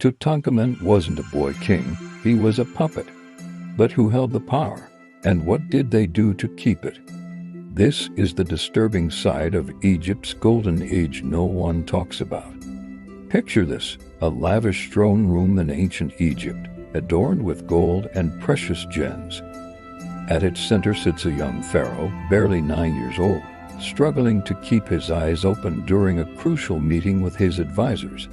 Tutankhamun wasn't a boy king, he was a puppet. But who held the power, and what did they do to keep it? This is the disturbing side of Egypt's golden age no one talks about. Picture this, a lavish throne room in ancient Egypt, adorned with gold and precious gems. At its center sits a young pharaoh, barely 9 years old, struggling to keep his eyes open during a crucial meeting with his advisors.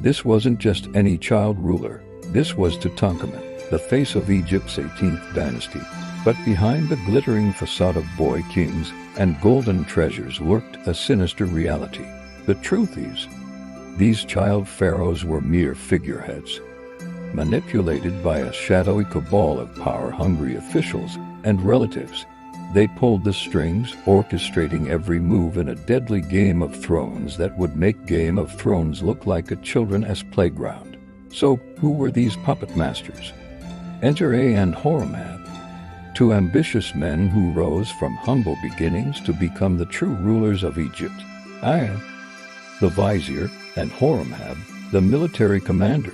This wasn't just any child ruler, this was Tutankhamun, the face of Egypt's 18th dynasty. But behind the glittering facade of boy kings and golden treasures lurked a sinister reality. The truth is, these child pharaohs were mere figureheads, manipulated by a shadowy cabal of power-hungry officials and relatives. They pulled the strings, orchestrating every move in a deadly Game of Thrones that would make Game of Thrones look like a children's playground. So, who were these puppet masters? Enter A and Horemheb, two ambitious men who rose from humble beginnings to become the true rulers of Egypt. Aya, the vizier, and Horemheb, the military commander,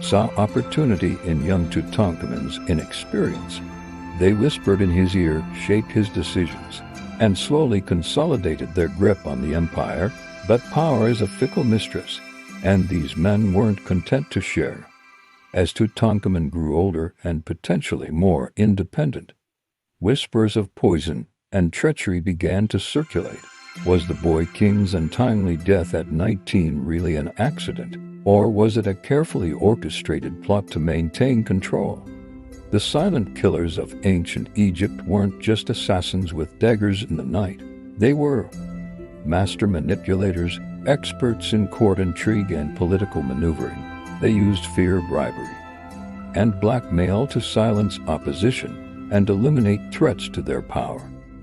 saw opportunity in young Tutankhamun's inexperience. They whispered in his ear, shaped his decisions, and slowly consolidated their grip on the empire. But power is a fickle mistress, and these men weren't content to share. As Tutankhamun grew older and potentially more independent, whispers of poison and treachery began to circulate. Was the boy king's untimely death at 19 really an accident, or was it a carefully orchestrated plot to maintain control? The silent killers of ancient Egypt weren't just assassins with daggers in the night. They were master manipulators, experts in court intrigue and political maneuvering. They used fear, bribery, and blackmail to silence opposition and eliminate threats to their power.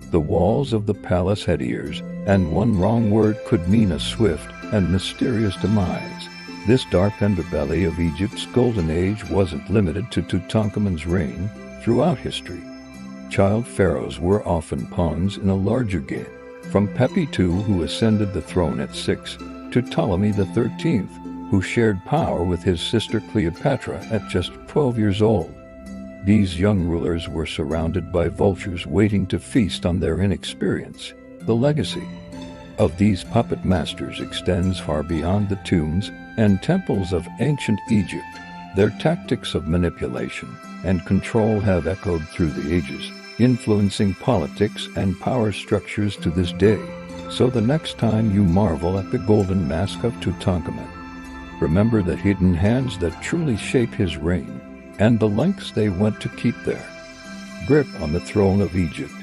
The walls of the palace had ears, and one wrong word could mean a swift and mysterious demise. This dark underbelly of Egypt's golden age wasn't limited to Tutankhamun's reign. Throughout history, child pharaohs were often pawns in a larger game. From Pepi II, who ascended the throne at 6, to Ptolemy XIII, who shared power with his sister Cleopatra at just 12 years old. These young rulers were surrounded by vultures waiting to feast on their inexperience. The legacy of these puppet masters extends far beyond the tombs and temples of ancient Egypt. Their tactics of manipulation and control have echoed through the ages, influencing politics and power structures to this day. So the next time you marvel at the golden mask of Tutankhamun, remember the hidden hands that truly shape his reign, and the lengths they went to keep their grip on the throne of Egypt.